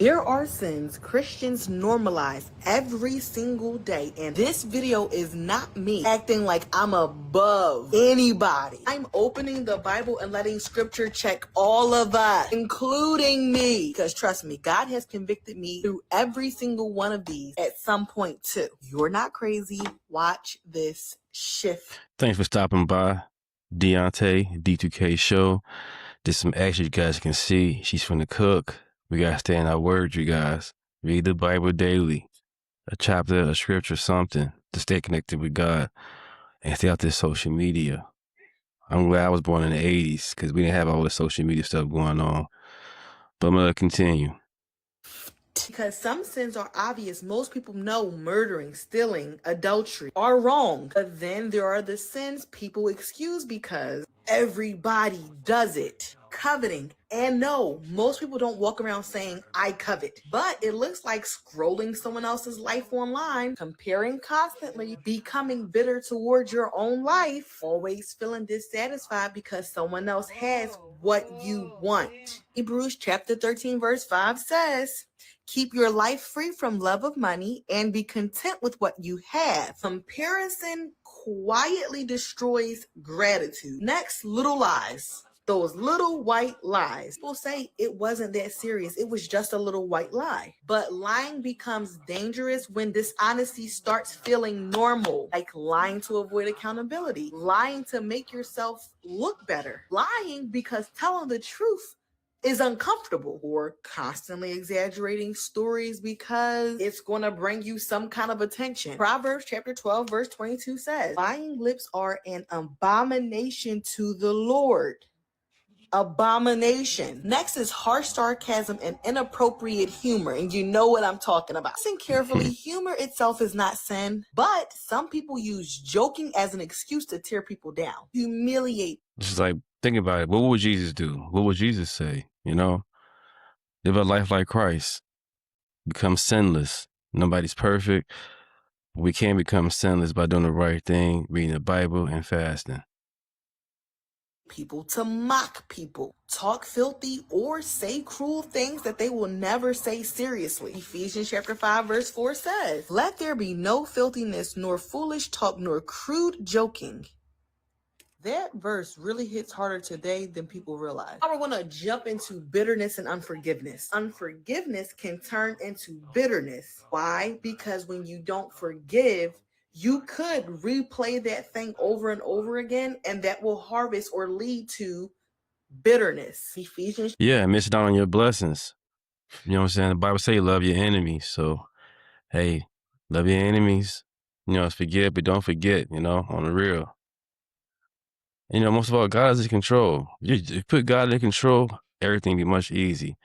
There are sins Christians normalize every single day, and this video is not me acting like I'm above anybody. I'm opening the Bible and letting scripture check all of us, including me, because trust me, God has convicted me through every single one of these at some point too. You're not crazy. Watch this shift. Thanks for stopping by. Deontay, D2K Show. There's some action you guys can see. She's from the cook. We got to stay in our word, you guys. Read the Bible daily. A chapter, a scripture, something to stay connected with God and stay out this social media. I'm glad I was born in the 80s because we didn't have all this social media stuff going on. But I'm going to continue. Because some sins are obvious. Most people know murdering, stealing, adultery are wrong. But then there are the sins people excuse because everybody does it. Coveting. And no, most people don't walk around saying, I covet. But it looks like scrolling someone else's life online, comparing constantly, becoming bitter towards your own life, always feeling dissatisfied because someone else has what you want. Hebrews chapter 13 verse 5 says, keep your life free from love of money and be content with what you have. Comparison quietly destroys gratitude. Next, little lies. Those little white lies. People say it wasn't that serious. It was just a little white lie. But lying becomes dangerous when dishonesty starts feeling normal, like lying to avoid accountability, lying to make yourself look better, lying because telling the truth is uncomfortable, or constantly exaggerating stories because it's going to bring you some kind of attention. Proverbs chapter 12 verse 22 says, lying lips are an abomination to the Lord. Abomination. Next is harsh sarcasm and inappropriate humor, and you know what I'm talking about. Listen carefully, humor itself is not sin, but some people use joking as an excuse to tear people down, humiliate. Just like, think about it. What would Jesus do? What would Jesus say? You know, live a life like Christ. Become sinless. Nobody's perfect. We can become sinless by doing the right thing, reading the Bible and fasting. People, to mock people, talk filthy, or say cruel things that they will never say seriously. Ephesians chapter 5 verse 4 says, let there be no filthiness, nor foolish talk, nor crude joking. That verse really hits harder today than people realize. Now we're going to jump into bitterness and unforgiveness. Unforgiveness can turn into bitterness. Why? Because when you don't forgive, you could replay that thing over and over again, and that will harvest or lead to bitterness. Ephesians. Yeah, miss out on your blessings. You know what I'm saying? The Bible say love your enemies. So, hey, love your enemies. You know, forgive, but don't forget, you know, on the real. And, you know, most of all, God is in control. You put God in control, everything be much easy.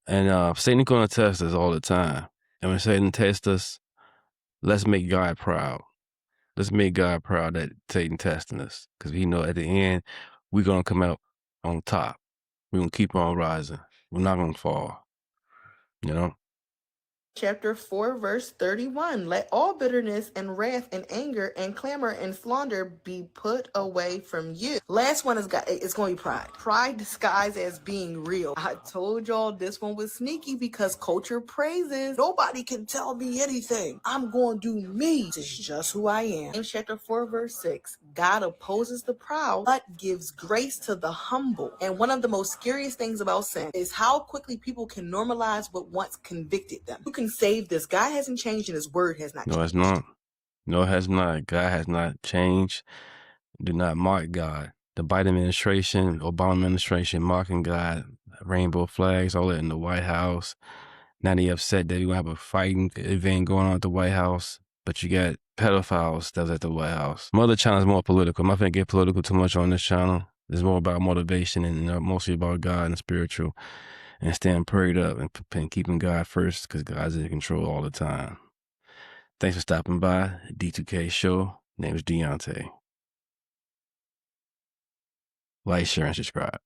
And Satan going to test us all the time. And when Satan tests us, let's make God proud. Let's make God proud that Satan testing us. Because we know at the end, we're going to come out on top. We're going to keep on rising. We're not going to fall. You know? Chapter 4 verse 31, let all bitterness and wrath and anger and clamor and slander be put away from you. Last one is it's going to be pride. Pride disguised as being real. I told y'all this one was sneaky because culture praises, nobody can tell me anything. I'm going to do me. This is just who I am. In chapter 4 verse 6, God opposes the proud but gives grace to the humble. And one of the most scariest things about sin is how quickly people can normalize what once convicted them. You can save this. God hasn't changed and his word has not changed. No, it's not. No, it has not. God has not changed. Do not mock God. The Biden administration, Obama administration, mocking God, rainbow flags, all that in the White House. Now they upset that we gonna have a fighting event going on at the White House, but you got pedophiles that's at the White House. My other channel is more political. I'm not gonna get political too much on this channel. It's more about motivation and mostly about God and spiritual, and staying prayed up and keeping God first because God's in control all the time. Thanks for stopping by. D2K Show. Name is Deontay. Like, share, and subscribe.